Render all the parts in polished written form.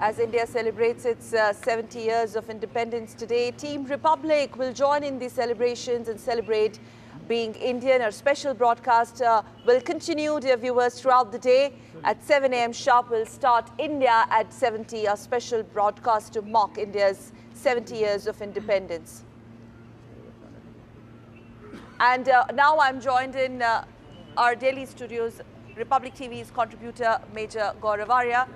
as India celebrates its 70 years of independence today. Team Republic will join in the celebrations and celebrate being Indian. Our special broadcast will continue, dear viewers, throughout the day. At 7 a.m. sharp, we'll start India at 70, a special broadcast to mark India's 70 years of independence. And now I'm joined in our Delhi studios, Republic TV's contributor, Major Gaurav Arya.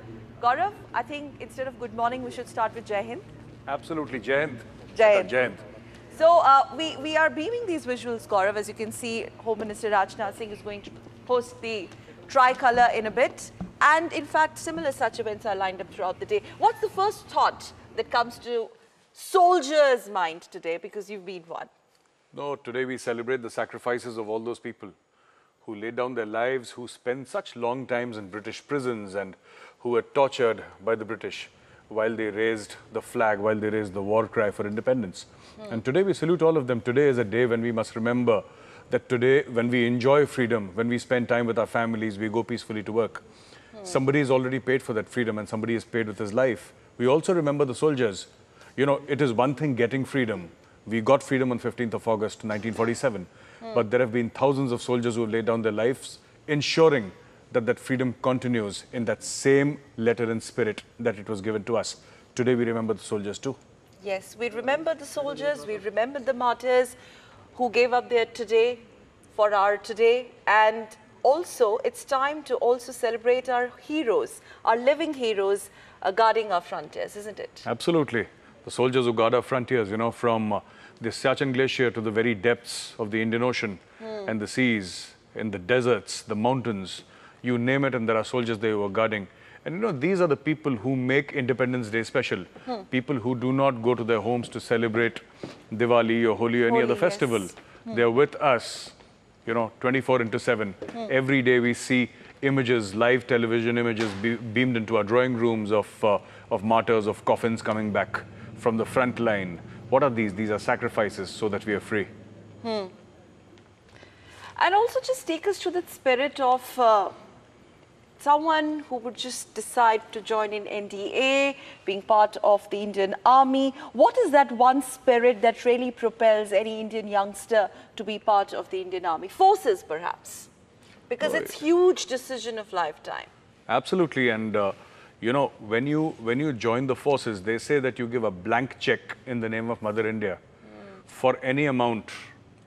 Gaurav, I think instead of good morning, we should start with Jai Hind. Absolutely, Jai Hind. Jai Hind. Jai Hind. So we are beaming these visuals, Gaurav. As you can see, Home Minister Rajnath Singh is going to host the Tricolour in a bit. And in fact, similar such events are lined up throughout the day. What's the first thought that comes to soldiers' mind today? Because you've been one. No, today we celebrate the sacrifices of all those people who laid down their lives, who spent such long times in British prisons and who were tortured by the British while they raised the flag, while they raised the war cry for independence. And today we salute all of them. Today is a day when we must remember that today, when we enjoy freedom, when we spend time with our families, we go peacefully to work. Somebody has already paid for that freedom and somebody has paid with his life. We also remember the soldiers. You know, it is one thing getting freedom. We got freedom on 15th of August, 1947. But there have been thousands of soldiers who have laid down their lives, ensuring that that freedom continues in that same letter and spirit that it was given to us. Today we remember the soldiers too. Yes, we remember the soldiers, we remember the martyrs who gave up their today for our today. And also, it's time to also celebrate our heroes, our living heroes guarding our frontiers, isn't it? Absolutely. The soldiers who guard our frontiers, you know, from the Siachen Glacier to the very depths of the Indian Ocean and the seas, in the deserts, the mountains, you name it, and there are soldiers there who are guarding. And you know, these are the people who make Independence Day special. People who do not go to their homes to celebrate Diwali or Holi or any other festival. They are with us, you know, 24/7. Every day we see images, live television images beamed into our drawing rooms of martyrs, of coffins coming back from the front line. What are these? These are sacrifices so that we are free. And also just take us to the spirit of someone who would just decide to join in NDA, being part of the Indian Army. What is that one spirit that really propels any Indian youngster to be part of the Indian Army? Forces, perhaps, because it's a huge decision of lifetime. Absolutely. And you know, when you join the forces, they say that you give a blank check in the name of Mother India for any amount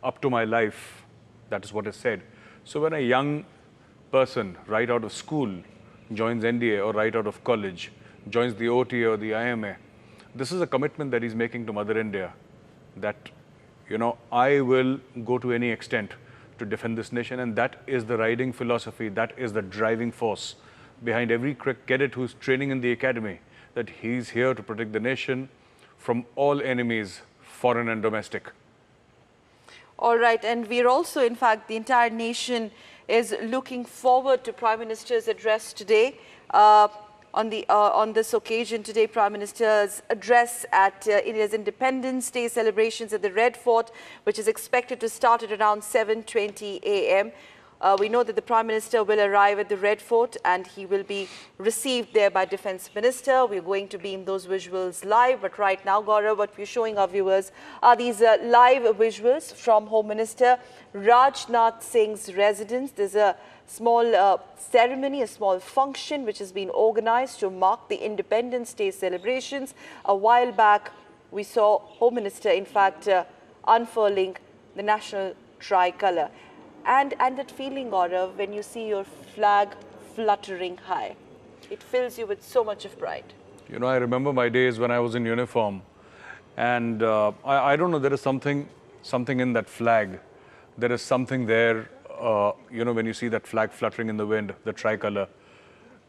up to my life. That is what is said. So when a young person right out of school joins NDA or right out of college, joins the OTA or the IMA, this is a commitment that he's making to Mother India that, you know, I will go to any extent to defend this nation. And that is the riding philosophy, that is the driving force behind every cadet who's training in the academy, that he's here to protect the nation from all enemies, foreign and domestic. All right, and we're also, in fact, the entire nation is looking forward to Prime Minister's address today. On this occasion today, Prime Minister's address at India's Independence Day celebrations at the Red Fort, which is expected to start at around 7:20 a.m. We know that the Prime Minister will arrive at the Red Fort and he will be received there by Defence Minister. We're going to beam those visuals live. But right now, Gaurav, what we're showing our viewers are these live visuals from Home Minister Rajnath Singh's residence. There's a small ceremony, a small function which has been organized to mark the Independence Day celebrations. A while back, we saw Home Minister, in fact, unfurling the national tricolour. And that feeling, Gaurav, when you see your flag fluttering high, it fills you with so much of pride. You know, I remember my days when I was in uniform, and I don't know, there is something in that flag. There is something there, you know, when you see that flag fluttering in the wind, the tricolour,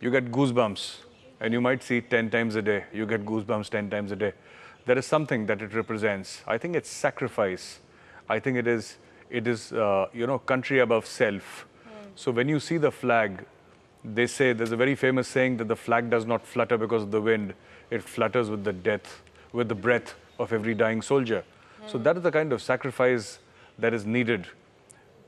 you get goosebumps, and you might see it 10 times a day. You get goosebumps 10 times a day. There is something that it represents. I think it's sacrifice. I think it is, you know, country above self. So when you see the flag, they say, there's a very famous saying that the flag does not flutter because of the wind. It flutters with the breath of every dying soldier. So that is the kind of sacrifice that is needed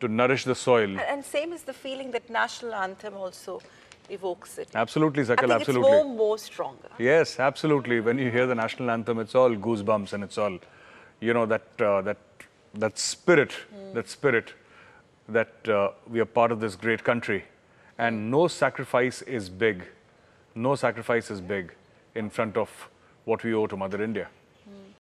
to nourish the soil. And same is the feeling that national anthem also evokes it. Absolutely, I Sakal, think absolutely. it's more stronger. Yes, absolutely. When you hear the national anthem, it's all goosebumps, and it's all, you know, that spirit, that we are part of this great country, and no sacrifice is big. No sacrifice is big in front of what we owe to Mother India.